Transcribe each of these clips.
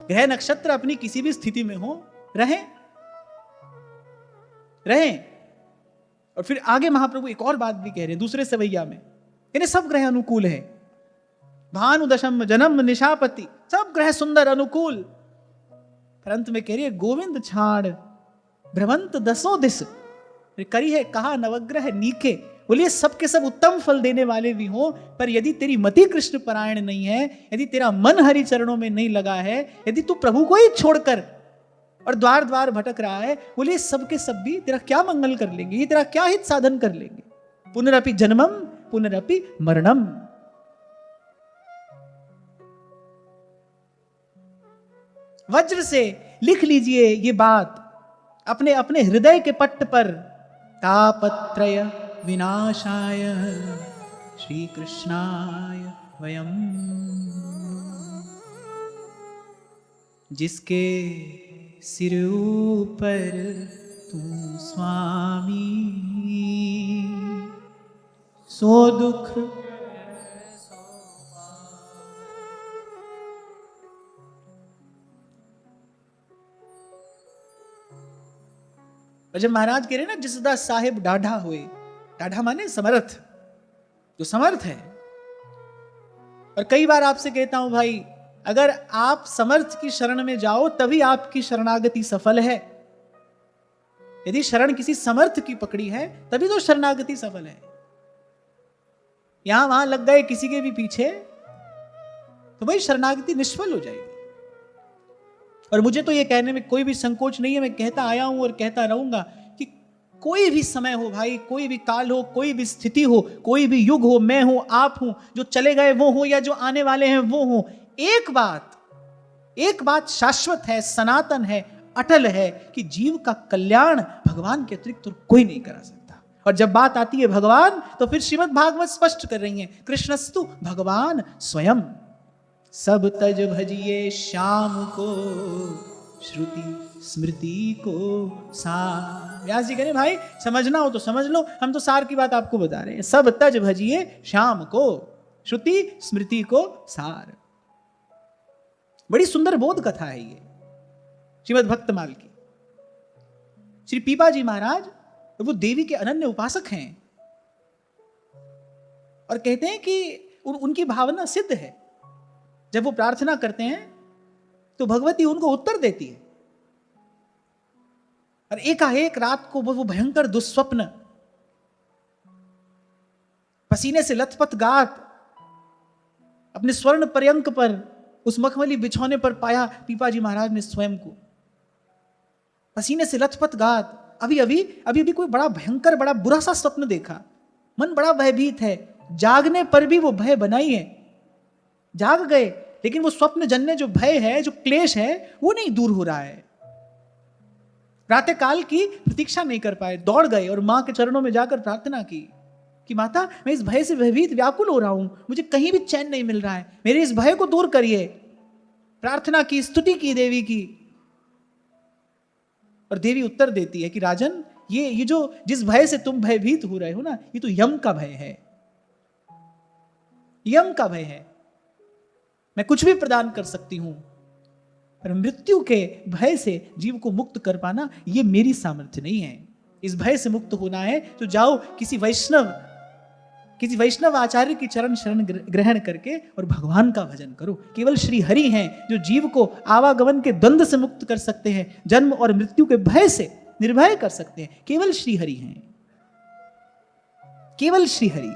ग्रह नक्षत्र अपनी किसी भी स्थिति में हो, रहें। और फिर आगे महाप्रभु एक और बात भी कह रहे हैं दूसरे सवैया में, यानी सब ग्रह अनुकूल है। भानु दशम जन्म निशापति, सब ग्रह सुंदर अनुकूल, परंतु में कह रही है गोविंद छाड़ भ्रमंत दसों दिस, करी है कहा नवग्रह नीके। बोलिए सबके सब उत्तम फल देने वाले भी हो, पर यदि तेरी मति कृष्ण परायण नहीं है, यदि तेरा मन हरि चरणों में नहीं लगा है, यदि तू प्रभु को ही छोड़कर और द्वार द्वार भटक रहा है, बोलिए सबके सब भी तेरा क्या मंगल कर लेंगे, ये तेरा क्या हित साधन कर लेंगे। पुनरपि जन्मम पुनरपि मरणम। वज्र से लिख लीजिए ये बात अपने अपने हृदय के पट्ट पर, तापत्रय विनाशाय श्री कृष्णाय वयम। जिसके सिर ऊपर तू स्वामी, सो दुख और जब महाराज कह रहे ना जिसदा साहिब डाढ़ा हुए, डाढ़ा माने समर्थ, जो समर्थ है। और कई बार आपसे कहता हूं भाई, अगर आप समर्थ की शरण में जाओ तभी आपकी शरणागति सफल है। यदि शरण किसी समर्थ की पकड़ी है तभी तो शरणागति सफल है। यहां वहां लग गए किसी के भी पीछे तो भाई शरणागति निष्फल हो जाएगी। और मुझे तो ये कहने में कोई भी संकोच नहीं है, मैं कहता आया हूं और कहता रहूंगा कि कोई भी समय हो भाई, कोई भी काल हो, कोई भी स्थिति हो, कोई भी युग हो, मैं हूं, आप हूं, जो चले गए वो हो या जो आने वाले हैं वो हो, एक बात शाश्वत है, सनातन है, अटल है कि जीव का कल्याण भगवान के अतिरिक्त तो कोई नहीं करा सकता। और जब बात आती है भगवान तो फिर श्रीमद् भागवत स्पष्ट कर रही है, कृष्णस्तु भगवान स्वयं। सब तज भजिए श्याम को, श्रुति स्मृति को सार। व्यास जी कह रहे भाई समझना हो तो समझ लो, हम तो सार की बात आपको बता रहे हैं। सब तज भजिए श्याम को, श्रुति स्मृति को सार। बड़ी सुंदर बोध कथा है ये श्रीमद् भक्तमाल की। श्री पीपा जी महाराज वो देवी के अनन्य उपासक हैं और कहते हैं कि उनकी भावना सिद्ध है। जब वो प्रार्थना करते हैं तो भगवती उनको उत्तर देती है। और एकाएक रात को वो भयंकर दुस्वप्न, पसीने से लथपथ गात, अपने स्वर्ण पर्यंक पर उस मखमली बिछौने पर पाया पीपा जी महाराज ने स्वयं को, पसीने से लथपथ गात। अभी कोई बड़ा भयंकर बड़ा बुरा सा स्वप्न देखा, मन बड़ा भयभीत है। जागने पर भी वो भय बनाई है, जाग गए लेकिन वो स्वप्न जन्य जो भय है, जो क्लेश है, वो नहीं दूर हो रहा है। प्रातः काल की प्रतीक्षा नहीं कर पाए, दौड़ गए और मां के चरणों में जाकर प्रार्थना की कि माता मैं इस भय से भयभीत व्याकुल हो रहा हूं, मुझे कहीं भी चैन नहीं मिल रहा है, मेरे इस भय को दूर करिए। प्रार्थना की, स्तुति की देवी की, और देवी उत्तर देती है कि राजन ये जो जिस भय से तुम भयभीत हो रहे हो ना, ये तो यम का भय है, यम का भय है। मैं कुछ भी प्रदान कर सकती हूं, पर मृत्यु के भय से जीव को मुक्त कर पाना ये मेरी सामर्थ्य नहीं है। इस भय से मुक्त होना है तो जाओ किसी वैष्णव आचार्य की चरण शरण ग्रहण करके और भगवान का भजन करो। केवल श्री हरि हैं जो जीव को आवागमन के द्वंद्व से मुक्त कर सकते हैं, जन्म और मृत्यु के भय से निर्भय कर सकते हैं। केवल श्री हरि हैं, केवल श्री हरि।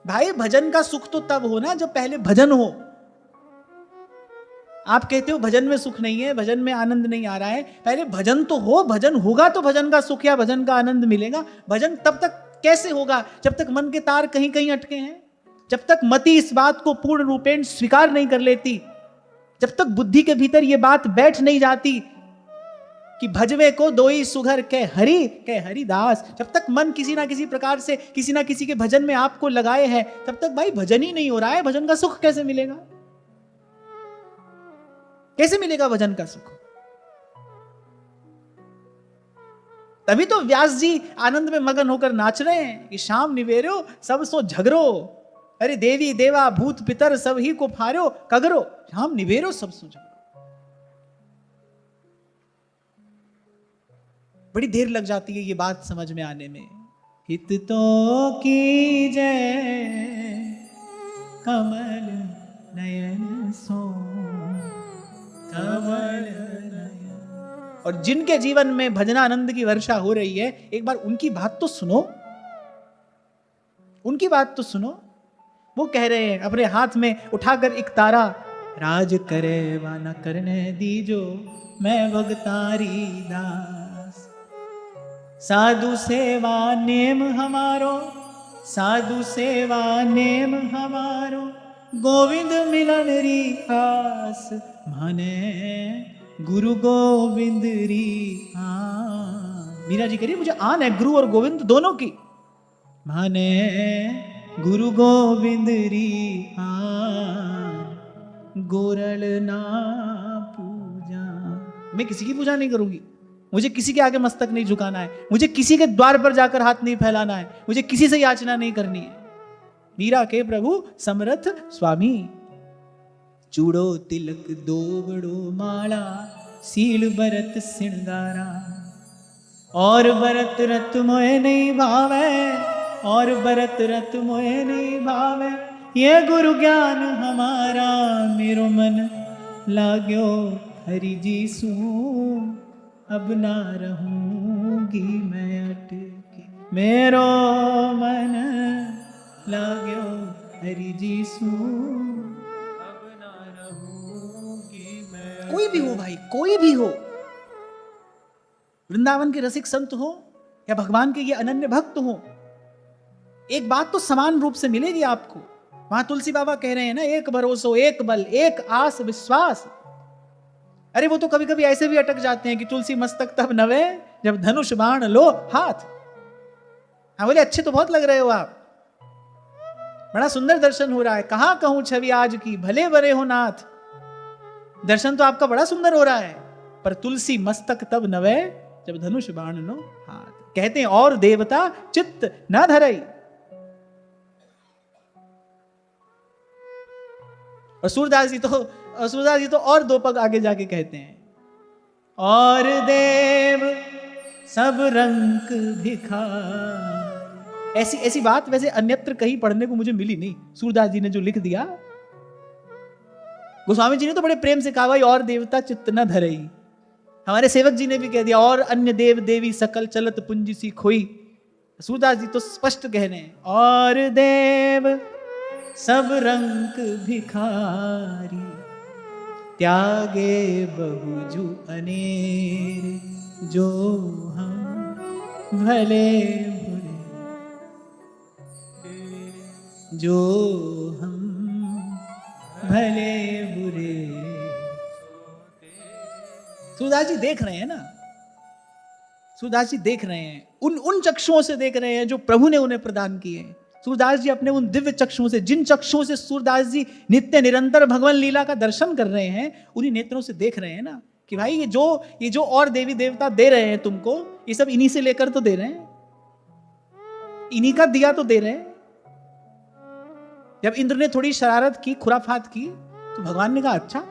भाई भजन का सुख तो तब हो ना जब पहले भजन हो। आप कहते हो भजन में सुख नहीं है, भजन में आनंद नहीं आ रहा है, पहले भजन तो हो, भजन होगा तो भजन का सुख या भजन का आनंद मिलेगा। भजन तब तक कैसे होगा जब तक मन के तार कहीं कहीं अटके हैं, जब तक मति इस बात को पूर्ण रूपेण स्वीकार नहीं कर लेती, जब तक बुद्धि के भीतर यह बात बैठ नहीं जाती कि भजवे को दोई सुघर के हरिदास। जब तक मन किसी ना किसी प्रकार से किसी ना किसी के भजन में आपको लगाए है, तब तक भाई भजन ही नहीं हो रहा है। भजन का सुख कैसे मिलेगा, कैसे मिलेगा भजन का सुख? तभी तो व्यास जी आनंद में मगन होकर नाच रहे हैं कि शाम निवेरो सब सो झगरो, अरे देवी देवा भूत पितर सब ही को फारो, कगरो हम निवेरो सब सुझो। बड़ी देर लग जाती है ये बात समझ में आने में। हित तो की जय कमल नयन सो, कमल नयन। और जिनके जीवन में भजनानंद की वर्षा हो रही है, एक बार उनकी बात तो सुनो, उनकी बात तो सुनो। वो कह रहे हैं अपने हाथ में उठाकर एक तारा, राज करे व न करने दीजो मैं भगतारी दास। साधु सेवा नेम हमारो, साधु सेवा नेम हमारो, गोविंद मिलन री आस, माने गुरु गोविंद री आन। मीरा जी कह रही मुझे आन है गुरु और गोविंद दोनों की, माने गुरु गोविंद री आन, गोरल ना पूजा। मैं किसी की पूजा नहीं करूंगी, मुझे किसी के आगे मस्तक नहीं झुकाना है, मुझे किसी के द्वार पर जाकर हाथ नहीं फैलाना है, मुझे किसी से याचना नहीं करनी है। मीरा के प्रभु समर्थ स्वामी। चूड़ो तिलक दोवड़ो माला, सील बरत सिंगारा, और बरत रत मोए नहीं भावे, और बरत रत मोए नहीं भावे, ये गुरु ज्ञान हमारा, मेरो मन लाग्यो हरि जी सू, अब ना रहूंगी मैं अटकी, मेरो मन लाग्यो हरि जी सू, अब ना रहूंगी मैं। कोई भी हो भाई, कोई भी हो, वृंदावन के रसिक संत हो या भगवान के ये अनन्य भक्त हो, एक बात तो समान रूप से मिलेगी आपको। वहां तुलसी बाबा कह रहे हैं ना, एक भरोसो एक बल एक आस विश्वास। अरे वो तो कभी कभी ऐसे भी अटक जाते हैं कि तुलसी मस्तक तब नवे जब धनुष बाण लो हाथ। हाँ बोले अच्छे तो बहुत लग रहे हो आप, बड़ा सुंदर दर्शन हो रहा है, कहां कहूं छवि आज की भले बरे हो नाथ। दर्शन तो आपका बड़ा सुंदर हो रहा है, पर तुलसी मस्तक तब नवे जब धनुष बाण लो हाथ। कहते हैं और देवता चित्त न धरई। और सूरदास जी तो और दो पग आगे जाके कहते हैं, और देव सब रंग भिखार। ऐसी बात वैसे अन्यत्र कहीं पढ़ने को मुझे मिली नहीं। सूरदास जी ने जो लिख दिया, गोस्वामी जी ने तो बड़े प्रेम से कहा भाई और देवता चित्त न धरई। हमारे सेवक जी ने भी कह दिया और अन्य देव देवी सकल चलत पुंज सी खोई। सूरदास जी तो स्पष्ट कह रहे हैं, और देव सब रंग भिखारी, त्यागे बहुजु अनेर, जो हम भले बुरे, जो हम भले बुरे। सूरदास जी देख रहे हैं ना, सूरदास जी देख रहे हैं, उन चक्षुओं से देख रहे हैं जो प्रभु ने उन्हें प्रदान किए हैं। सूरदास जी अपने उन दिव्य चक्षुओं से, जिन चक्षुओं से सूरदास जी नित्य निरंतर भगवान लीला का दर्शन कर रहे हैं, उन्हीं नेत्रों से देख रहे हैं ना कि भाई ये जो और देवी देवता दे रहे हैं तुमको, ये सब इन्हीं से लेकर तो दे रहे हैं, इन्हीं का दिया तो दे रहे हैं। जब इंद्र ने थोड़ी शरारत की, खुराफात की, तो भगवान ने कहा अच्छा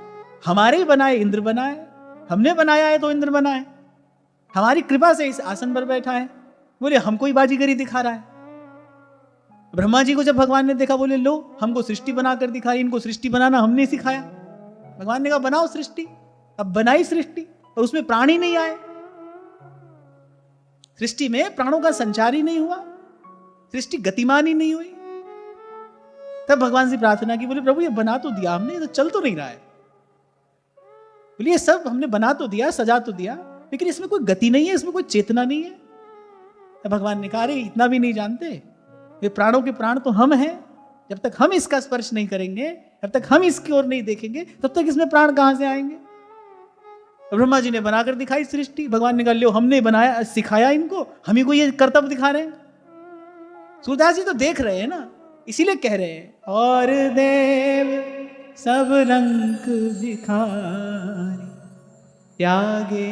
हमारे ही बनाए इंद्र बनाए, हमने बनाया है तो इंद्र बनाए, हमारी कृपा से इस आसन पर बैठा है। बोले हमको ही बाजीगरी दिखा रहा है। ब्रह्मा जी को जब भगवान ने देखा, बोले लो हमको सृष्टि बनाकर दिखाई, इनको सृष्टि बनाना हमने सिखाया। भगवान ने कहा बनाओ सृष्टि। अब बनाई सृष्टि और उसमें प्राण ही नहीं आए, सृष्टि में प्राणों का संचार ही नहीं हुआ, सृष्टि गतिमान ही नहीं हुई। तब भगवान से प्रार्थना की, बोले प्रभु ये बना तो दिया हमने, ये तो चल तो नहीं रहा है। बोले ये सब हमने बना तो दिया, सजा तो दिया, लेकिन इसमें कोई गति नहीं है, इसमें कोई चेतना नहीं है। तब भगवान ने कहा अरे इतना भी नहीं जानते, ये प्राणों के प्राण तो हम हैं। जब तक हम इसका स्पर्श नहीं करेंगे, जब तक हम इसकी ओर नहीं देखेंगे, तब तक इसमें प्राण कहां से आएंगे। ब्रह्मा जी ने बनाकर दिखाई सृष्टि। भगवान ने कहा लो हमने बनाया, सिखाया इनको, हम ही को ये कर्तव्य दिखा रहे हैं। सूरदास जी तो देख रहे हैं ना, इसीलिए कह रहे हैं और देव सब रंग भिखारी, त्यागे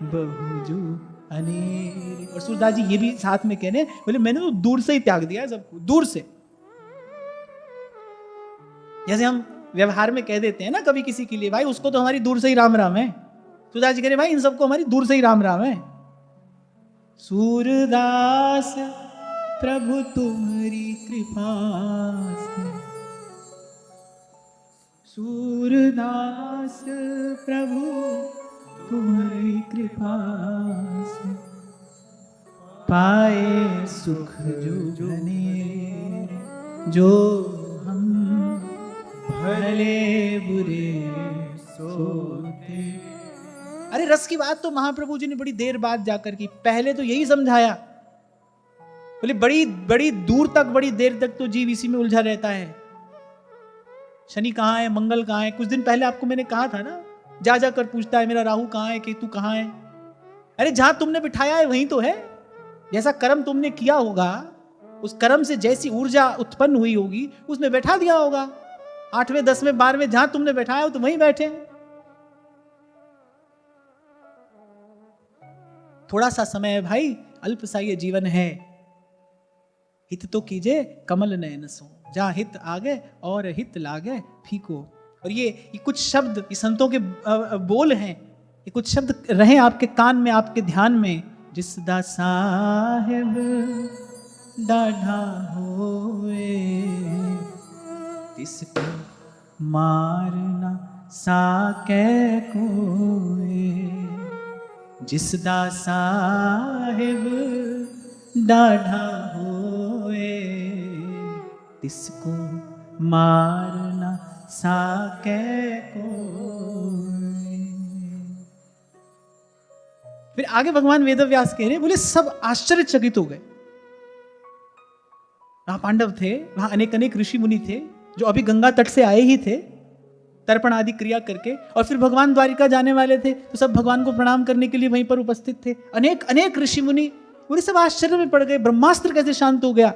बहुजू अनेर। और सूरदास जी ये भी साथ में कह रहे हैं, बोले मैंने तो दूर से ही त्याग दिया है सबको, दूर से। जैसे हम व्यवहार में कह देते हैं ना कभी किसी के लिए, भाई उसको तो हमारी दूर से ही राम राम है, सुधाजी कह रहे भाई इन सबको हमारी दूर से ही राम राम है। सूरदास प्रभु तुम्हारी कृपा से, सूरदास प्रभु तुम्हारी कृपा से, पाए सुख जो घने जो हम भले बुरे सोते। अरे रस की बात तो महाप्रभु जी ने बड़ी देर बाद जाकर की, पहले तो यही समझाया, बोले बड़ी बड़ी दूर तक, बड़ी देर तक तो जीव इसी में उलझा रहता है। शनि कहाँ है, मंगल कहाँ है, कुछ दिन पहले आपको मैंने कहा था ना, जा जाकर पूछता है मेरा राहु कहाँ है, केतु कहाँ है। अरे जहां तुमने बिठाया है वहीं तो है। जैसा कर्म तुमने किया होगा, उस कर्म से जैसी ऊर्जा उत्पन्न हुई होगी उसमें बैठा दिया होगा। 8वें 10वें 12वें जहां तुमने बैठाया हो तो वहीं बैठे। थोड़ा सा समय है भाई, अल्प सा ये जीवन है, हित तो कीजिए कमल नयन सो, जहां हित आगे और हित लागे फीको। और ये कुछ शब्द, ये संतों के बोल हैं, ये कुछ शब्द रहे आपके कान में, आपके ध्यान में। जिस दा साहेब डाढ़ा होए, तिसको मारना साके कोए। जिस दा साहेब डाढ़ा होए, तिसको मारना साके कोए। फिर आगे भगवान वेदव्यास कह रहे, बोले सब आश्चर्यचकित हो गए। वहां पांडव थे, वहां अनेक अनेक ऋषि मुनि थे जो अभी गंगा तट से आए ही थे तर्पण आदि क्रिया करके, और फिर भगवान द्वारिका जाने वाले थे, तो सब भगवान को प्रणाम करने के लिए वहीं पर उपस्थित थे। अनेक अनेक ऋषि मुनि, पूरे सब आश्चर्य में पड़ गए, ब्रह्मास्त्र कैसे शांत हो गया।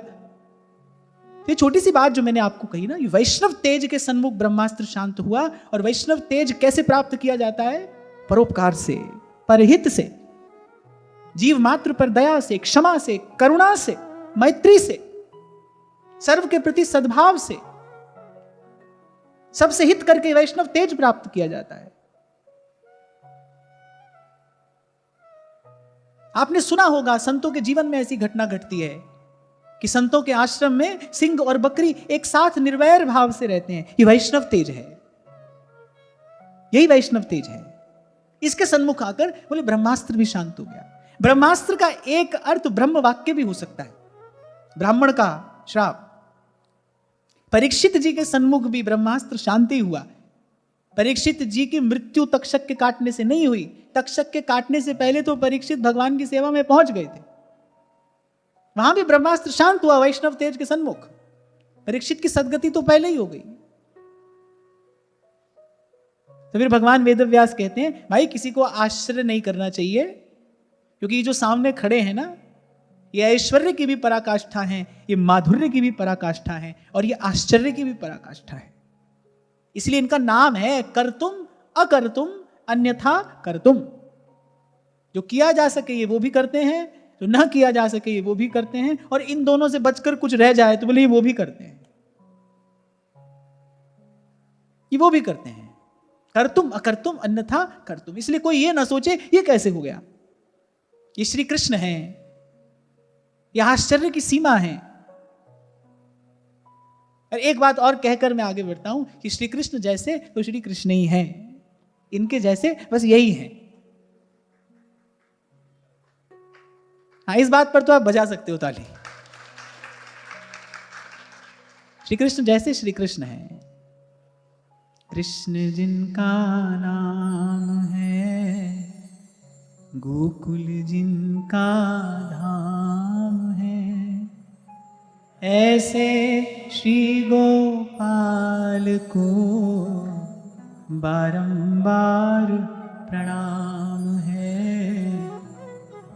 ये छोटी सी बात जो मैंने आपको कही ना, वैष्णव तेज के सन्मुख ब्रह्मास्त्र शांत हुआ। और वैष्णव तेज कैसे प्राप्त किया जाता है? परोपकार से, परहित से, जीव मात्र पर दया से, क्षमा से, करुणा से, मैत्री से, सर्व के प्रति सद्भाव से, सबसे हित करके वैष्णव तेज प्राप्त किया जाता है। आपने सुना होगा संतों के जीवन में ऐसी घटना घटती है कि संतों के आश्रम में सिंह और बकरी एक साथ निर्वैर भाव से रहते हैं। ये वैष्णव तेज है, यही वैष्णव तेज है। इसके सन्मुख आकर बोले ब्रह्मास्त्र भी शांत हो गया। ब्रह्मास्त्र का एक अर्थ ब्रह्म वाक्य भी हो सकता है, ब्राह्मण का श्राप। परीक्षित जी के सन्मुख भी ब्रह्मास्त्र शांति हुआ। परीक्षित जी की मृत्यु तक्षक के काटने से नहीं हुई, तक्षक के काटने से पहले तो परीक्षित भगवान की सेवा में पहुंच गए थे, वहां भी ब्रह्मास्त्र शांत हुआ वैष्णव तेज के सन्मुख। परीक्षित की सदगति तो पहले ही हो गई। तो फिर भगवान वेदव्यास कहते हैं, भाई किसी को आश्चर्य नहीं करना चाहिए, क्योंकि ये जो सामने खड़े हैं ना, ये ऐश्वर्य की भी पराकाष्ठा है, ये माधुर्य की भी पराकाष्ठा है, और ये आश्चर्य की भी पराकाष्ठा है। इसलिए इनका नाम है कर्तुम अकर्तुम अन्यथा कर्तुम। जो किया जा सके ये वो भी करते हैं, जो ना किया जा सके ये वो भी करते हैं, और इन दोनों से बचकर कुछ रह जाए तो बोले ये वो भी करते हैं, ये वो भी करते हैं। कर्तुम अकर्तुम अन्यथा कर्तुम। इसलिए कोई ये ना सोचे ये कैसे हो गया, ये श्री कृष्ण है, यह आश्चर्य की सीमा है। और एक बात और कहकर मैं आगे बढ़ता हूं कि श्री कृष्ण जैसे तो श्री कृष्ण ही हैं, इनके जैसे बस यही हैं। हाँ, इस बात पर तो आप बजा सकते हो ताली। श्री कृष्ण जैसे श्री कृष्ण है। कृष्ण जिनका नाम है, गोकुल जिनका धाम है, ऐसे श्री गोपाल को बारंबार प्रणाम है,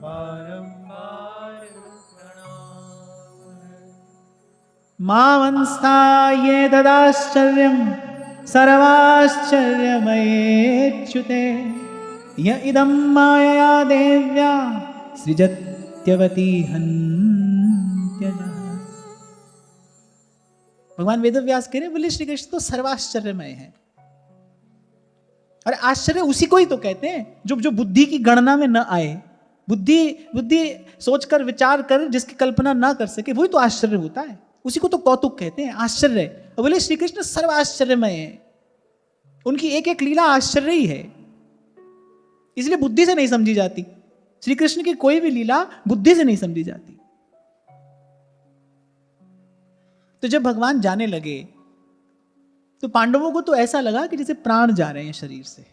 बारंबार प्रणाम है। मावंस्ता ये तदाश्चर्यम सर्वाश्चर्यमयेच्युते, य इदं मायया देव्या सृजत्यवती हन्त्यजः। भगवान वेदव्यास कह रहे बोले श्री कृष्ण तो सर्वाश्चर्यमय है। और आश्चर्य उसी को ही तो कहते हैं जो जो बुद्धि की गणना में न आए, बुद्धि सोचकर विचार कर जिसकी कल्पना ना कर सके, वही तो आश्चर्य होता है। उसी को तो कौतुक कहते हैं, आश्चर्य। और बोले श्री कृष्ण सर्वाश्चर्यमय है, उनकी एक एक लीला आश्चर्य ही है, इसलिए बुद्धि से नहीं समझी जाती। श्री कृष्ण की कोई भी लीला बुद्धि से नहीं समझी जाती। तो जब भगवान जाने लगे तो पांडवों को तो ऐसा लगा कि जैसे प्राण जा रहे हैं शरीर से।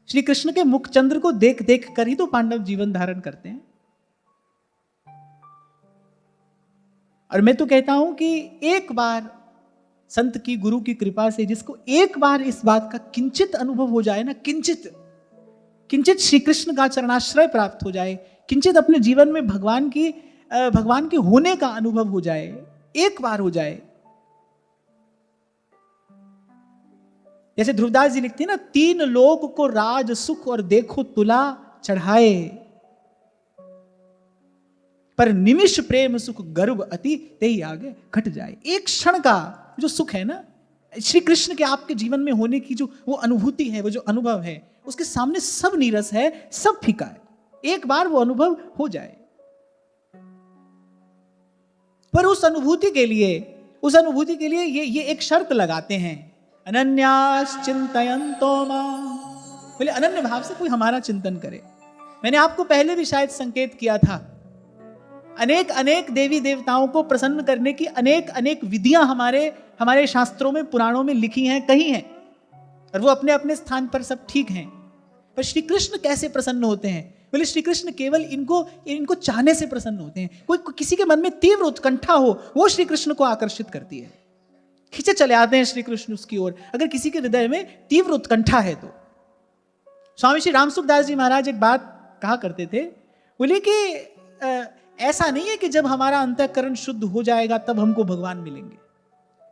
श्री कृष्ण के मुखचंद्र को देख देख कर ही तो पांडव जीवन धारण करते हैं। और मैं तो कहता हूं कि एक बार संत की, गुरु की कृपा से जिसको एक बार इस बात का किंचित अनुभव हो जाए ना, किंचित श्री कृष्ण का चरणाश्रय प्राप्त हो जाए, किंचित अपने जीवन में भगवान के होने का अनुभव हो जाए, एक बार हो जाए। जैसे ध्रुवदास जी लिखते हैं ना, 3 लोक को राज सुख और देखो तुला चढ़ाए, पर निमिष प्रेम सुख गर्व अति ते ही आगे घट जाए। एक क्षण का जो सुख है ना, श्री कृष्ण के आपके जीवन में होने की जो वो अनुभूति है, वो जो अनुभव है, उसके सामने सब नीरस है, सब फीका है। एक बार वो अनुभव हो जाए, पर उस अनुभूति के लिए ये एक शर्त लगाते हैं, अनन्यास चिंतयन्तो मां। बोले अनन्य भाव से कोई हमारा चिंतन करे। मैंने आपको पहले भी शायद संकेत किया था, अनेक देवी देवताओं को प्रसन्न करने की अनेक विधियां हमारे शास्त्रों में, पुराणों में लिखी हैं, कही हैं, और वो अपने अपने स्थान पर सब ठीक हैं। पर श्री कृष्ण कैसे प्रसन्न होते हैं? बोले श्री कृष्ण केवल इनको चाहने से प्रसन्न होते हैं। कोई किसी के मन में तीव्र उत्कंठा हो, वो श्री कृष्ण को आकर्षित करती है, खींचे चले आते हैं श्री कृष्ण उसकी ओर। अगर किसी के हृदय में तीव्र उत्कंठा है तो। स्वामी श्री रामसुखदास जी महाराज एक बात कहा करते थे, बोले कि ऐसा नहीं है कि जब हमारा अंतःकरण शुद्ध हो जाएगा तब हमको भगवान मिलेंगे।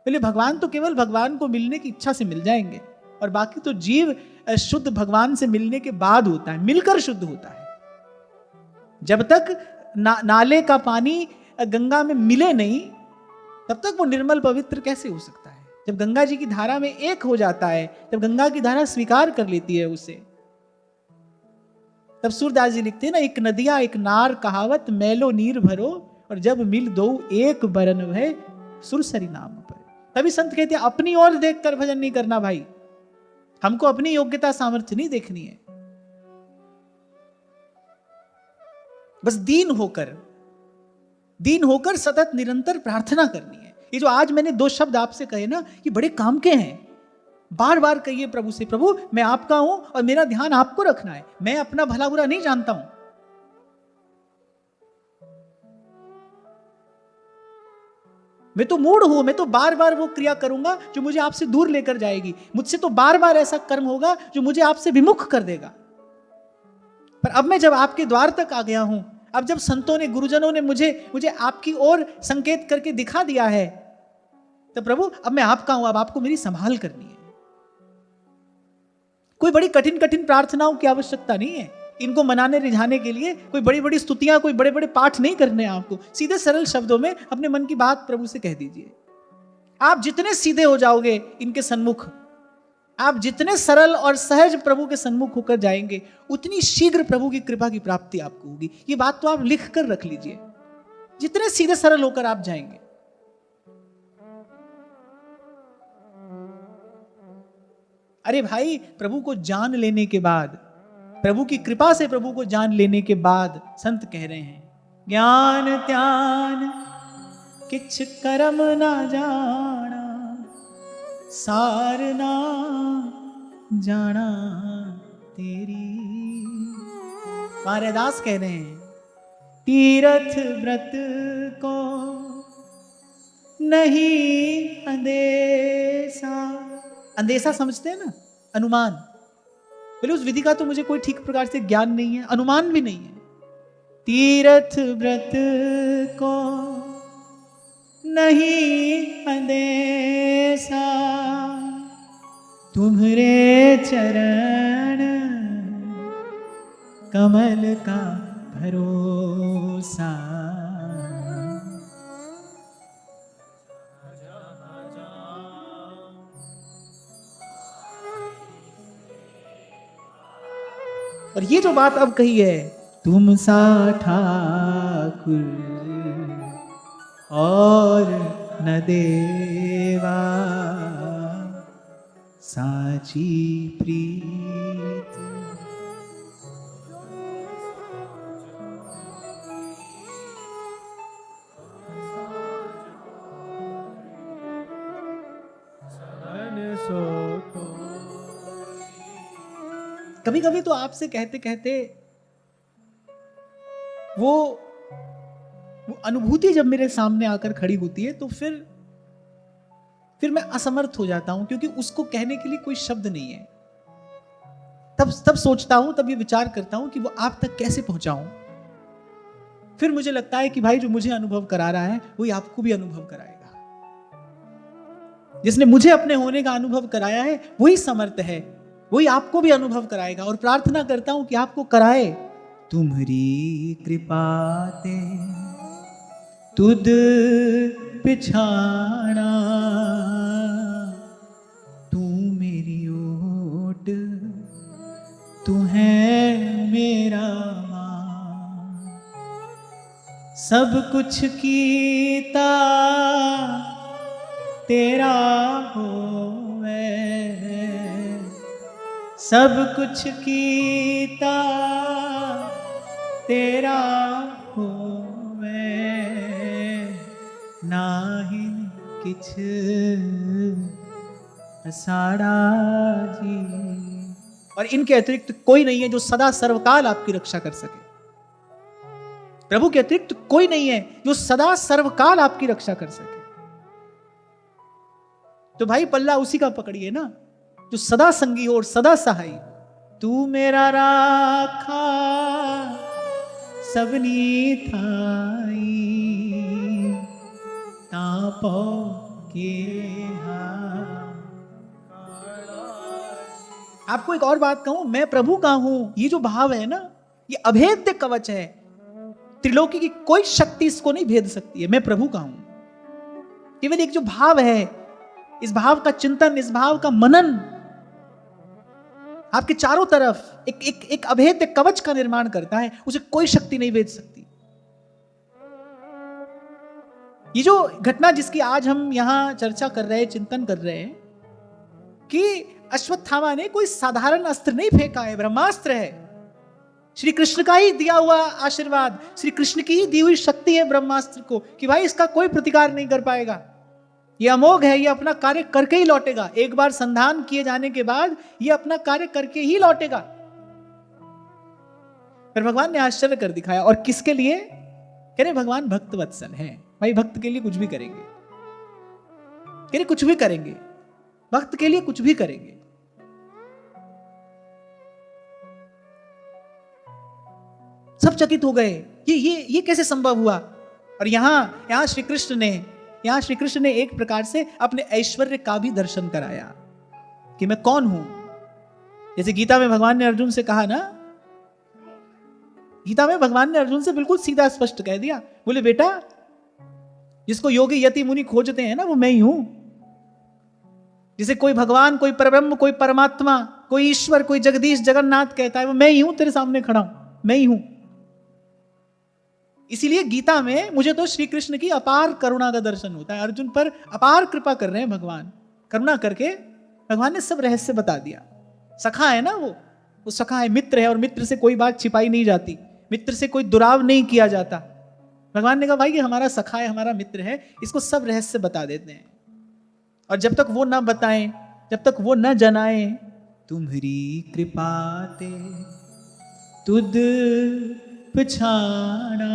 बोले भगवान तो केवल भगवान को मिलने की इच्छा से मिल जाएंगे, और बाकी तो जीव शुद्ध भगवान से मिलने के बाद होता है, मिलकर शुद्ध होता है। जब तक नाले का पानी गंगा में मिले नहीं, तब तक वो निर्मल पवित्र कैसे हो सकता है? जब गंगा जी की धारा में एक हो जाता है, जब गंगा की धारा स्वीकार कर लेती है उसे, तब सूरदास जी लिखते हैं ना, एक नदिया एक नार कहावत, मैलो नीर भरो, और जब मिल दो एक बरन भय सुरसरी नाम पर। तभी संत कहते हैं अपनी ओर देखकर भजन नहीं करना भाई, हमको अपनी योग्यता सामर्थ्य नहीं देखनी है, बस दीन होकर सतत निरंतर प्रार्थना करनी है। ये जो आज मैंने 2 शब्द आपसे कहे ना, ये बड़े काम के हैं। बार बार कहिए प्रभु से, प्रभु मैं आपका हूं और मेरा ध्यान आपको रखना है, मैं अपना भला बुरा नहीं जानता हूं। मैं तो मूढ़ हूं, मैं तो बार बार वो क्रिया करूंगा जो मुझे आपसे दूर लेकर जाएगी, मुझसे तो बार बार ऐसा कर्म होगा जो मुझे आपसे विमुख कर देगा। पर अब मैं जब आपके द्वार तक आ गया हूं, अब जब संतों ने, गुरुजनों ने मुझे आपकी ओर संकेत करके दिखा दिया है, तो प्रभु अब मैं आपका हूं, अब आपको मेरी संभाल करनी है। कोई बड़ी कठिन प्रार्थनाओं की आवश्यकता नहीं है। इनको मनाने रिझाने के लिए कोई बड़ी बड़ी स्तुतियां, कोई बड़े बड़े पाठ नहीं करने हैं आपको। सीधे सरल शब्दों में अपने मन की बात प्रभु से कह दीजिए। आप जितने सीधे हो जाओगे इनके सन्मुख, आप जितने सरल और सहज प्रभु के सन्मुख होकर जाएंगे, उतनी शीघ्र प्रभु की कृपा की प्राप्ति आपको होगी। ये बात तो आप लिख कर रख लीजिए। जितने सीधे सरल होकर आप जाएंगे, अरे भाई प्रभु को जान लेने के बाद, प्रभु की कृपा से प्रभु को जान लेने के बाद संत कह रहे हैं, ज्ञान त्यान किछ कर्म ना जाना, सार ना जाना तेरी। महाराज कह रहे हैं, तीर्थ व्रत को नहीं अंदेशा। अंदेशा समझते हैं ना, अनुमान। बोले उस विधि का तो मुझे कोई ठीक प्रकार से ज्ञान नहीं है, अनुमान भी नहीं है। तीर्थ व्रत को नहीं अंदेशा, तुम्हारे चरण कमल का भरोसा। और ये जो बात अब कही है, तुम सा ठाकुर और न देवा, साची प्रीत। कभी कभी तो आपसे कहते कहते वो अनुभूति जब मेरे सामने आकर खड़ी होती है, तो फिर मैं असमर्थ हो जाता हूं, क्योंकि उसको कहने के लिए कोई शब्द नहीं है। तब सोचता हूं, तब ये विचार करता हूं कि वो आप तक कैसे पहुंचाऊं। फिर मुझे लगता है कि भाई जो मुझे अनुभव करा रहा है वही आपको भी अनुभव कराएगा। जिसने मुझे अपने होने का अनुभव कराया है वही समर्थ है, वही आपको भी अनुभव कराएगा। और प्रार्थना करता हूं कि आपको कराए। तुम्हारी कृपा ते तुद पिछाना, तू मेरी ओट, तू है मेरा मां। सब कुछ कीता तेरा होवे, सब कुछ कीता तेरा होवे, नाही किछ साड़ा जी। और इनके अतिरिक्त कोई नहीं है जो सदा सर्वकाल आपकी रक्षा कर सके। प्रभु के अतिरिक्त कोई नहीं है जो सदा सर्वकाल आपकी रक्षा कर सके। तो भाई पल्ला उसी का पकड़िए ना, जो सदा संगी हो और सदा सहाय। तू मेरा राखा सबनी थाई, तापो के आपको एक और बात कहूं, मैं प्रभु का हूं, ये जो भाव है ना, ये अभेद्य कवच है। त्रिलोकी की कोई शक्ति इसको नहीं भेद सकती है। मैं प्रभु का हूं, केवल एक जो भाव है, इस भाव का चिंतन, इस भाव का मनन आपके चारों तरफ एक अभेद्य कवच का निर्माण करता है। उसे कोई शक्ति नहीं भेद सकती। ये जो घटना जिसकी आज हम यहां चर्चा कर रहे हैं, चिंतन कर रहे हैं, कि अश्वत्थामा ने कोई साधारण अस्त्र नहीं फेंका है, ब्रह्मास्त्र है। श्री कृष्ण का ही दिया हुआ आशीर्वाद, श्री कृष्ण की ही दी हुई शक्ति है ब्रह्मास्त्र को, कि भाई इसका कोई प्रतिकार नहीं कर पाएगा। ये अमोघ है, ये अपना कार्य करके ही लौटेगा। एक बार संधान किए जाने के बाद ये अपना कार्य करके ही लौटेगा। फिर भगवान ने आश्चर्य कर दिखाया। और किसके लिए? कह रहे भगवान भक्त वत्सल है। भाई भक्त के लिए कुछ भी करेंगे, कह रहे कुछ भी करेंगे, भक्त के लिए कुछ भी करेंगे। सब चकित हो गए, ये कैसे संभव हुआ। और यहां श्री कृष्ण ने एक प्रकार से अपने ऐश्वर्य का भी दर्शन कराया कि मैं कौन हूं। जैसे गीता में भगवान ने अर्जुन से कहा ना, गीता में भगवान ने अर्जुन से बिल्कुल सीधा स्पष्ट कह दिया, बोले बेटा जिसको योगी यति मुनि खोजते हैं ना, वो मैं ही हूं। जिसे कोई भगवान, कोई परब्रह्म, कोई परमात्मा, कोई ईश्वर, कोई जगदीश जगन्नाथ कहता है, वो मैं ही हूं, तेरे सामने खड़ा हूं, मैं ही हूं। इसीलिए गीता में मुझे तो श्री कृष्ण की अपार करुणा का दर्शन होता है। अर्जुन पर अपार कृपा कर रहे हैं भगवान, करुणा करके भगवान ने सब रहस्य बता दिया। सखा है ना, वो सखा है, मित्र है, और मित्र से कोई बात छिपाई नहीं जाती, मित्र से कोई दुराव नहीं किया जाता। भगवान ने कहा भाई ये हमारा सखा है, हमारा मित्र है, इसको सब रहस्य बता देते हैं। और जब तक वो ना बताएं, जब तक वो न जनाएं, तुम्हारी कृपा ते तुद पछाना,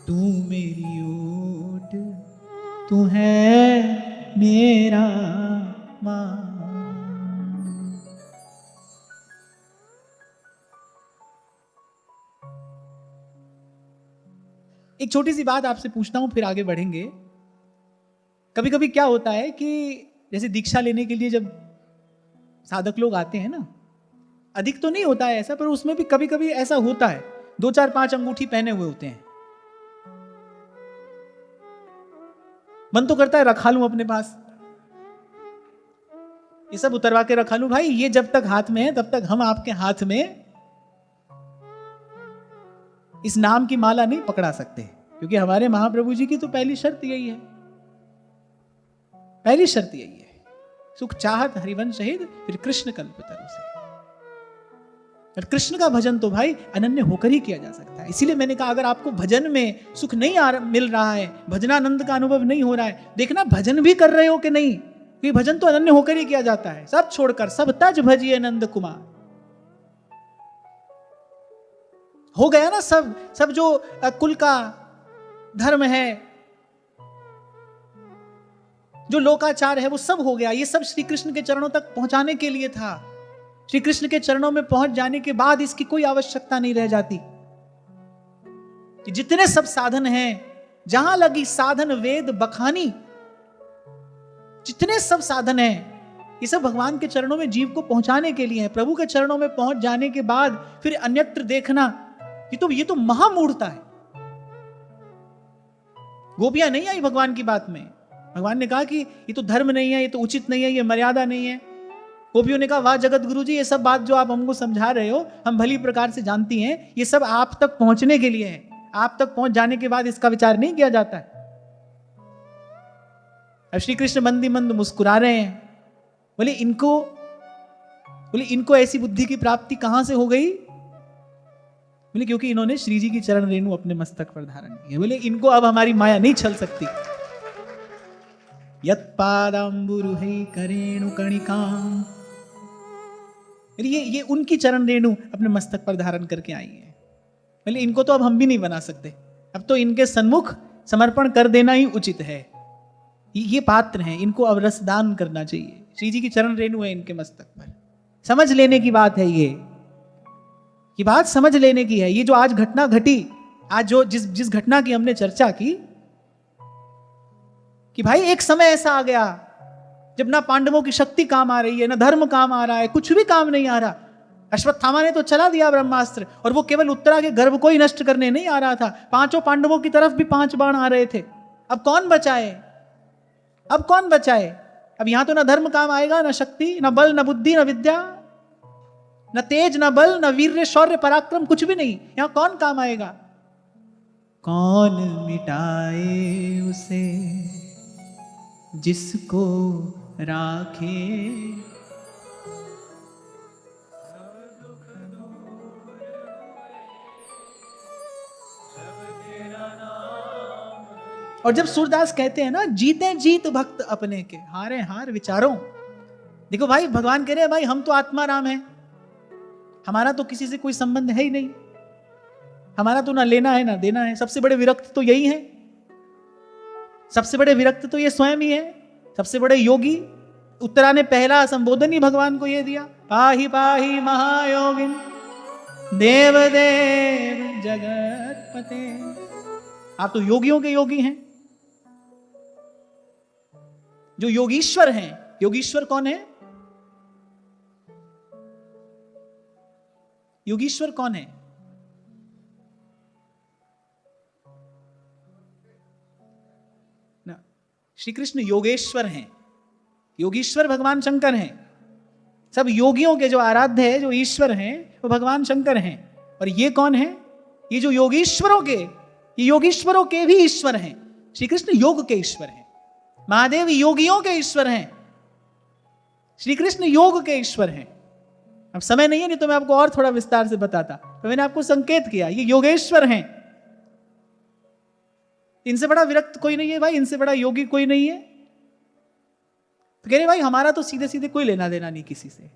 तू मेरी ओट, तू है मेरा मां। एक छोटी सी बात आपसे पूछता हूं, फिर आगे बढ़ेंगे। कभी कभी क्या होता है कि जैसे दीक्षा लेने के लिए जब साधक लोग आते हैं ना, अधिक तो नहीं होता है ऐसा, पर उसमें भी कभी कभी ऐसा होता है, 2 4 5 अंगूठी पहने हुए होते हैं। मन तो करता है रखा लूं अपने पास, ये सब उतरवा के रखा लूं भाई, ये जब तक हाथ में है तब तक हम आपके हाथ में इस नाम की माला नहीं पकड़ा सकते, क्योंकि हमारे महाप्रभु जी की तो पहली शर्त यही है, पहली शर्त यही है, सुख चाहत हरिवंश हित फिर कृष्ण कल्पतरु से। और कृष्ण का भजन तो भाई अनन्य होकर ही किया जा सकता है। इसीलिए मैंने कहा अगर आपको भजन में सुख नहीं मिल रहा है, भजनानंद का अनुभव नहीं हो रहा है, देखना भजन भी कर रहे हो कि नहीं, क्योंकि भजन तो अनन्य होकर ही किया जाता है। सब छोड़कर सब तज भजिए नंद कुमार, हो गया ना सब जो कुल का धर्म है, जो लोकाचार है, वो सब हो गया। ये सब श्री कृष्ण के चरणों तक पहुंचाने के लिए था। श्री कृष्ण के चरणों में पहुंच जाने के बाद इसकी कोई आवश्यकता नहीं रह जाती कि जितने सब साधन हैं, जहां लगी साधन वेद बखानी, जितने सब साधन हैं ये सब भगवान के चरणों में जीव को पहुंचाने के लिए है। प्रभु के चरणों में पहुंच जाने के बाद फिर अन्यत्र देखना, ये तो महामूढ़ता है। गोपियां नहीं आई भगवान की बात में, भगवान ने कहा कि ये तो धर्म नहीं है, ये तो उचित नहीं है, ये मर्यादा नहीं है। गोपियों ने कहा वाह जगत गुरु जी, ये सब बात जो आप हमको समझा रहे हो हम भली प्रकार से जानती हैं, ये सब आप तक पहुंचने के लिए है, आप तक पहुंच जाने के बाद इसका विचार नहीं किया जाता है। अब श्री कृष्ण मंदी मंद मुस्कुरा रहे हैं, बोले इनको ऐसी बुद्धि की प्राप्ति कहां से हो गई? बोले क्योंकि इन्होंने श्री जी की चरण रेणु अपने मस्तक पर धारण की है। बोले इनको अब हमारी माया नहीं छल सकती। यत्पादाम्बुरुहै करेणु कणिकाम्, ये उनकी चरण रेणु अपने मस्तक पर धारण करके आई है। बोले इनको तो अब हम भी नहीं बना सकते, अब तो इनके सन्मुख समर्पण कर देना ही उचित है। ये पात्र हैं, इनको अब रसदान करना चाहिए। श्री जी की चरण रेणु है इनके मस्तक पर। समझ लेने की बात है, ये बात समझ लेने की है। ये जो आज घटना घटी, आज जो जिस घटना की हमने चर्चा की, कि भाई एक समय ऐसा आ गया जब ना पांडवों की शक्ति काम आ रही है, ना धर्म काम आ रहा है, कुछ भी काम नहीं आ रहा। अश्वत्थामा ने तो चला दिया ब्रह्मास्त्र, और वो केवल उत्तरा के गर्भ को ही नष्ट करने नहीं आ रहा था, पांचों पांडवों की तरफ भी 5 बाण आ रहे थे। अब कौन बचाए? अब कौन बचाए? अब यहां तो ना धर्म काम आएगा, ना शक्ति, ना बल, ना बुद्धि, ना विद्या, न तेज, न बल, न वीर्य शौर्य पराक्रम, कुछ भी नहीं। यहां कौन काम आएगा? कौन मिटाए उसे जिसको राखे, और जब सूरदास कहते हैं ना जीते जीत भक्त अपने के, हारे हार विचारों। देखो भाई भगवान कह रहे हैं भाई हम तो आत्मा राम हैं, हमारा तो किसी से कोई संबंध है ही नहीं, हमारा तो ना लेना है ना देना है। सबसे बड़े विरक्त तो यही है, सबसे बड़े विरक्त तो ये स्वयं ही है, सबसे बड़े योगी। उत्तरा ने पहला संबोधन ही भगवान को ये दिया, पाहि पाहि महायोगिन देव देव जगत पते। आप तो योगियों के योगी हैं, जो योगीश्वर हैं। योगीश्वर कौन है? योगीश्वर कौन है? श्री कृष्ण योगेश्वर हैं, योगीश्वर भगवान शंकर हैं। सब योगियों के जो आराध्य है, जो ईश्वर हैं, वो भगवान शंकर हैं। और ये कौन है? ये जो योगीश्वरों के, ये योगीश्वरों के भी ईश्वर हैं। श्री कृष्ण योग के ईश्वर हैं, महादेव योगियों के ईश्वर हैं, श्री कृष्ण योग के ईश्वर हैं। अब समय नहीं है, नहीं तो मैं आपको और थोड़ा विस्तार से बताता, तो मैंने आपको संकेत किया, ये योगेश्वर हैं। इनसे बड़ा विरक्त कोई नहीं है भाई, इनसे बड़ा योगी कोई नहीं है। तो कह रहे भाई हमारा तो सीधे सीधे कोई लेना देना नहीं किसी से,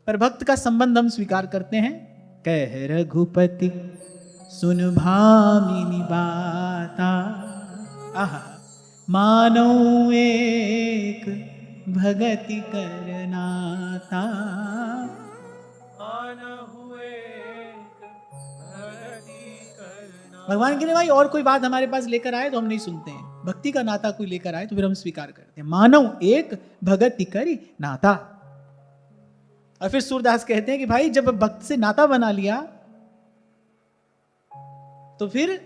पर भक्त का संबंध हम स्वीकार करते हैं। कह रघुपति सुन भामिनी बाता, आहा मानो एक भगति करनाता। भगवान के लिए भाई और कोई बात हमारे पास लेकर आए तो हम नहीं सुनते हैं, भक्ति का नाता कोई लेकर आए तो फिर हम स्वीकार करते हैं। मानव एक भगति करी नाता। और फिर सूरदास कहते हैं कि भाई जब भक्त से नाता बना लिया तो फिर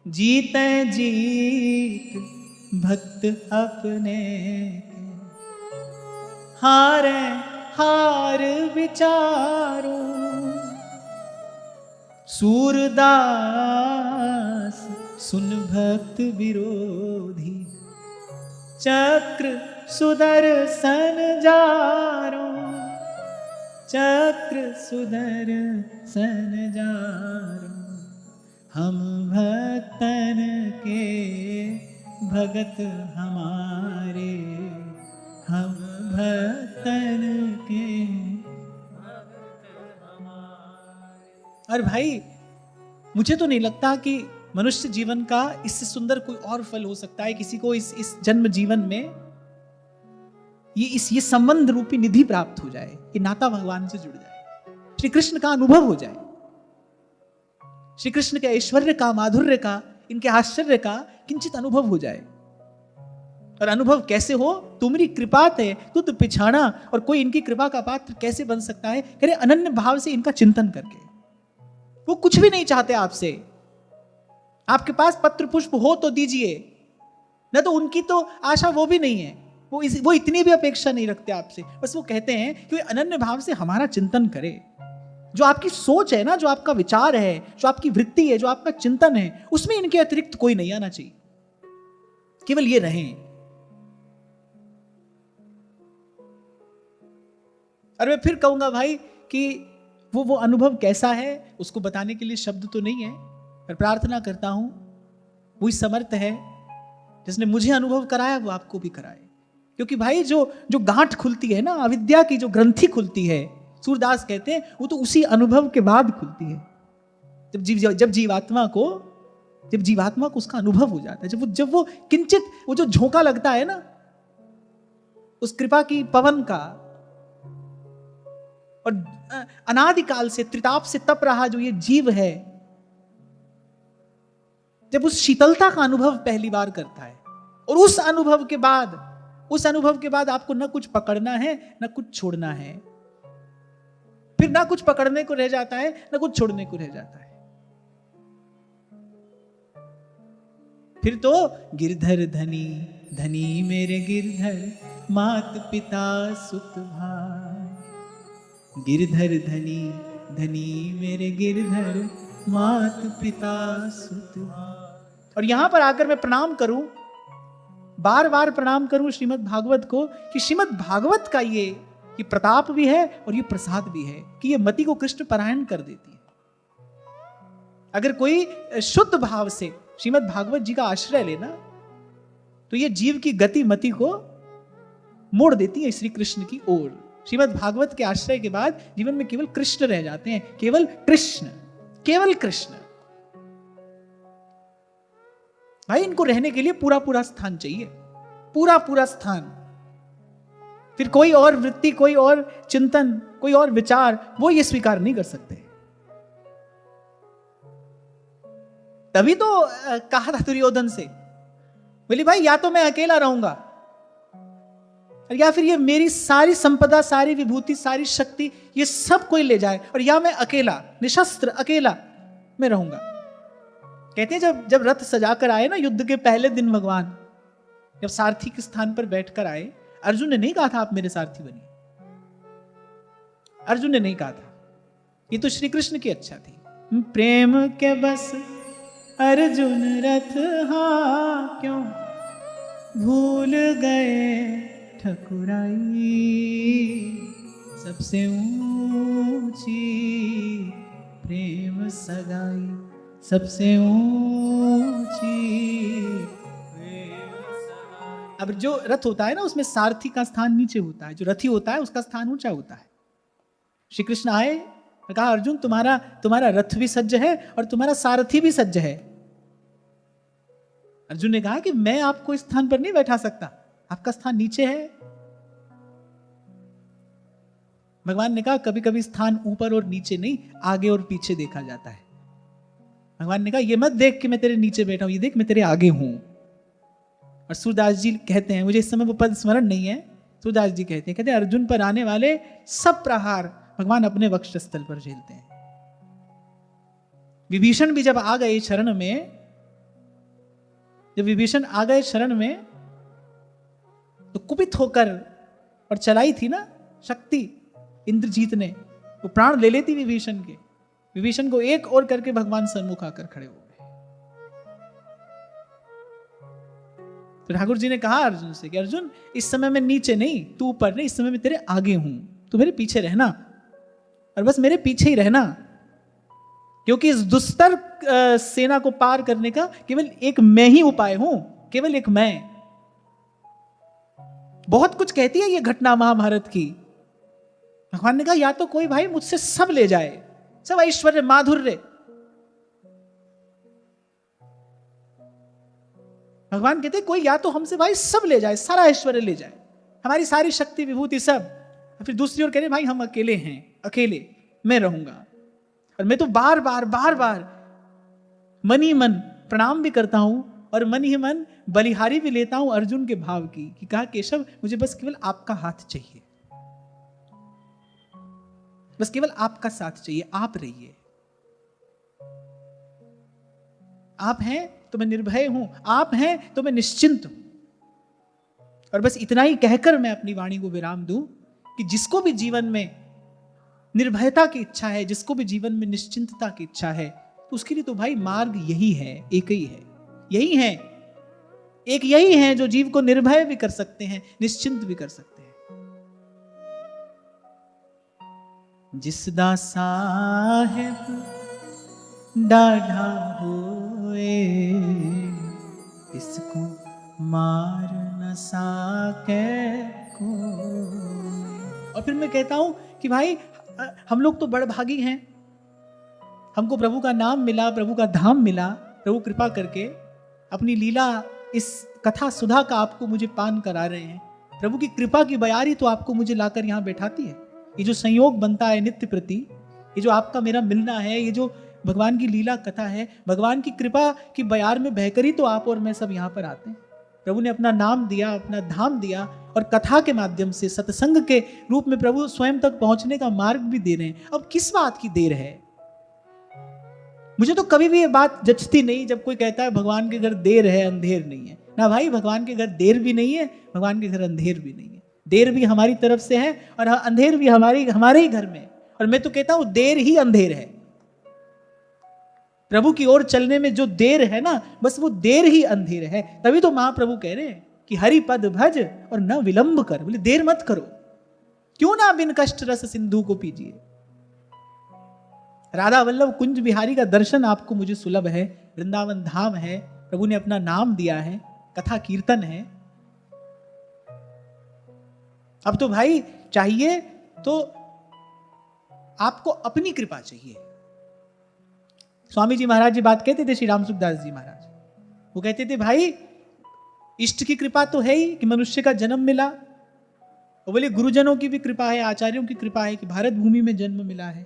जीते जीत भक्त अपने, हारे हार विचारो, सूरदास सुन भक्त विरोधी, चक्र सुदर्शन जारो, चक्र सुदर्शन जारो, हम भक्तन के भगत हमारे, हम भक्तन के भगत हमारे। और भाई मुझे तो नहीं लगता कि मनुष्य जीवन का इससे सुंदर कोई और फल हो सकता है। किसी को इस जन्म जीवन में ये संबंध रूपी निधि प्राप्त हो जाए, कि नाता भगवान से जुड़ जाए, श्री कृष्ण का अनुभव हो जाए, श्री कृष्ण के ऐश्वर्य का, माधुर्य का, इनके आश्चर्य का किंचित अनुभव हो जाए। और अनुभव कैसे हो? तुम्हारी कृपा थे तुद पिछाना। और कोई इनकी कृपा का पात्र कैसे बन सकता है? कह रहे अनन्य भाव से इनका चिंतन करके। वो कुछ भी नहीं चाहते आपसे, आपके पास पत्र पुष्प हो तो दीजिए, न तो उनकी तो आशा वो भी नहीं है, वो इतनी भी अपेक्षा नहीं रखते आपसे। बस वो कहते हैं कि अनन्य भाव से हमारा चिंतन करे। जो आपकी सोच है ना, जो आपका विचार है, जो आपकी वृत्ति है, जो आपका चिंतन है, उसमें इनके अतिरिक्त कोई नहीं आना चाहिए, केवल ये रहें। और मैं फिर कहूंगा भाई कि वो अनुभव कैसा है उसको बताने के लिए शब्द तो नहीं है, पर प्रार्थना करता हूं वही समर्थ है जिसने मुझे अनुभव कराया वो आपको भी कराए। क्योंकि भाई जो गांठ खुलती है ना, अविद्या की जो ग्रंथि खुलती है, सूरदास कहते हैं वो तो उसी अनुभव के बाद खुलती है। जब जीवात्मा को उसका अनुभव हो जाता है, जब वो किंचित वो जो झोंका लगता है ना उस कृपा की पवन का, और अनादिकाल से त्रिताप से तप रहा जो ये जीव है, जब उस शीतलता का अनुभव पहली बार करता है, और उस अनुभव के बाद आपको न कुछ पकड़ना है न कुछ छोड़ना है, फिर ना कुछ पकड़ने को रह जाता है ना कुछ छोड़ने को रह जाता है। फिर तो गिरधर धनी धनी मेरे गिरधर, मात पिता सुत भाई, गिरधर धनी धनी मेरे गिरधर, मात पिता सुत भाई। और यहां पर आकर मैं प्रणाम करूं, बार बार प्रणाम करूं श्रीमद् भागवत को, कि श्रीमद् भागवत का ये प्रताप भी है और ये प्रसाद भी है कि ये मति को कृष्ण परायण कर देती है। अगर कोई शुद्ध भाव से श्रीमद् भागवत जी का आश्रय लेना तो ये जीव की गति मति को मोड़ देती है श्री कृष्ण की ओर। श्रीमद् भागवत के आश्रय के बाद जीवन में केवल कृष्ण रह जाते हैं, केवल कृष्ण, केवल कृष्ण। भाई इनको रहने के लिए पूरा पूरा स्थान चाहिए, पूरा पूरा स्थान। फिर कोई और वृत्ति, कोई और चिंतन, कोई और विचार वो ये स्वीकार नहीं कर सकते। तभी तो कहा था दुर्योधन से, बोली भाई या तो मैं अकेला रहूंगा या फिर ये मेरी सारी संपदा, सारी विभूति, सारी शक्ति ये सब कोई ले जाए, और या मैं अकेला निशस्त्र अकेला मैं रहूंगा। कहते हैं जब रथ सजाकर आए ना युद्ध के पहले दिन, भगवान जब सारथी के स्थान पर बैठकर आए, अर्जुन ने नहीं कहा था आप मेरे सारथी बनिए, अर्जुन ने नहीं कहा था, ये तो श्री कृष्ण की अच्छा थी। प्रेम के बस अर्जुन रथ हाँ क्यों भूल गए ठकुराई, सबसे ऊंची प्रेम सगाई, सबसे ऊंची। अब जो रथ होता है ना उसमें सारथी का स्थान नीचे होता है, जो रथी होता है उसका स्थान ऊंचा होता है। श्री कृष्ण आए, कहा अर्जुन तुम्हारा रथ भी सज्ज है और तुम्हारा सारथी भी सज्ज है। अर्जुन ने कहा कि मैं आपको इस स्थान पर नहीं बैठा सकता, आपका स्थान नीचे है। भगवान ने कहा कभी कभी स्थान ऊपर और नीचे नहीं, आगे और पीछे देखा जाता है। भगवान ने कहा ये मत देख कि मैं तेरे नीचे बैठा हूं, ये देख मैं तेरे आगे हूं। और सूरदास जी कहते हैं, मुझे इस समय वो पद स्मरण नहीं है, सूरदास जी कहते हैं अर्जुन पर आने वाले सब प्रहार भगवान अपने वक्षस्थल पर झेलते हैं। विभीषण भी जब आ गए शरण में, जब विभीषण आ गए शरण में तो कुपित होकर और चलाई थी ना शक्ति इंद्रजीत ने, वो प्राण ले लेती विभीषण के। विभीषण को एक और करके भगवान सम्मुख आकर खड़े हो गए। तो ठाकुर जी ने कहा अर्जुन से कि अर्जुन इस समय मैं नीचे नहीं, तू ऊपर नहीं, इस समय मैं तेरे आगे हूं, तू मेरे पीछे रहना और बस मेरे पीछे ही रहना, क्योंकि इस दुस्तर सेना को पार करने का केवल एक मैं ही उपाय हूं, केवल एक मैं। बहुत कुछ कहती है ये घटना महाभारत की। भगवान ने कहा या तो कोई भाई मुझसे सब ले जाए, सब ऐश्वर्य माधुर्य। भगवान कहते कोई या तो हमसे भाई सब ले जाए, सारा ऐश्वर्य ले जाए, हमारी सारी शक्ति विभूति सब। फिर दूसरी ओर कह रहे भाई हम अकेले हैं, अकेले मैं रहूंगा। और मैं तो बार बार मन ही मन प्रणाम भी करता हूं और मन ही मन बलिहारी भी लेता हूं अर्जुन के भाव की, कि कहा केशव मुझे बस केवल आपका हाथ चाहिए, बस केवल आपका साथ चाहिए, आप रहिए। आप हैं तो मैं निर्भय हूं, आप हैं तो मैं निश्चिंत हूं। और बस इतना ही कहकर मैं अपनी वाणी को विराम दूं कि जिसको भी जीवन में निर्भयता की इच्छा है, जिसको भी जीवन में निश्चिंतता की इच्छा है, तो उसके लिए तो भाई मार्ग यही है, एक ही है, यही है, एक यही है जो जीव को निर्भय भी कर सकते हैं, निश्चिंत भी कर सकते हैं। जिसदा साहेब डाढ़ा होए, इसको मार न साके कोई। और फिर मैं कहता हूं कि भाई हम लोग तो बड़भागी हैं, हमको प्रभु का नाम मिला, प्रभु का धाम मिला, प्रभु कृपा करके अपनी लीला इस कथा सुधा का आपको मुझे पान करा रहे हैं। प्रभु की कृपा की बयारी तो आपको मुझे लाकर यहां बैठाती है। ये जो संयोग बनता है नित्य प्रति, ये जो आपका मेरा मिलना है, ये जो भगवान की लीला कथा है, भगवान की कृपा की बयार में बहकर ही तो आप और मैं सब यहां पर आते हैं। प्रभु ने अपना नाम दिया, अपना धाम दिया, और कथा के माध्यम से सत्संग के रूप में प्रभु स्वयं तक पहुंचने का मार्ग भी दे रहे हैं। अब किस बात की देर है? मुझे तो कभी भी ये बात जचती नहीं जब कोई कहता है भगवान के घर देर है, अंधेर नहीं है। ना भाई, भगवान के घर देर भी नहीं है, भगवान के घर अंधेर भी नहीं है। देर भी हमारी तरफ से है और अंधेर भी हमारे ही घर में। और मैं तो कहता हूं देर ही अंधेर है। प्रभु की ओर चलने में जो देर है ना, बस वो देर ही अंधेर है। तभी तो महाप्रभु कह रहे हैं कि हरि पद भज और न विलंब कर। बोले देर मत करो, क्यों ना बिन कष्ट रस सिंधु को पीजिए। राधा वल्लभ कुंज बिहारी का दर्शन आपको मुझे सुलभ है, वृंदावन धाम है, प्रभु ने अपना नाम दिया है, कथा कीर्तन है। अब तो भाई चाहिए तो आपको अपनी कृपा चाहिए। स्वामी जी महाराज जी बात कहते थे, श्री राम सुखदास जी महाराज, वो कहते थे भाई इष्ट की कृपा तो है ही कि मनुष्य का जन्म मिला, और बोले गुरुजनों की भी कृपा है, आचार्यों की कृपा है कि भारत भूमि में जन्म मिला है।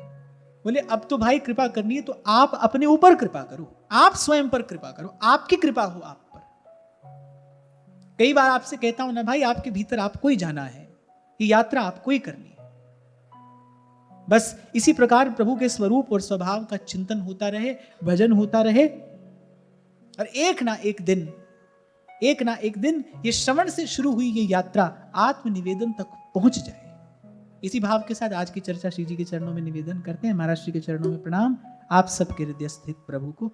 बोले अब तो भाई कृपा करनी है तो आप अपने ऊपर कृपा करो, आप स्वयं पर कृपा करो, आपकी कृपा हो आप पर। कई बार आपसे कहता हूं ना भाई, आपके भीतर आपको ही जाना है, ये यात्रा आपको ही करनी है। बस इसी प्रकार प्रभु के स्वरूप और स्वभाव का चिंतन होता रहे, भजन होता रहे, और एक ना एक दिन ये श्रवण से शुरू हुई ये यात्रा आत्मनिवेदन तक पहुंच जाए। इसी भाव के साथ आज की चर्चा श्री जी के चरणों में निवेदन करते हैं। महाराज श्री के चरणों में प्रणाम। आप सबके हृदय स्थित प्रभु को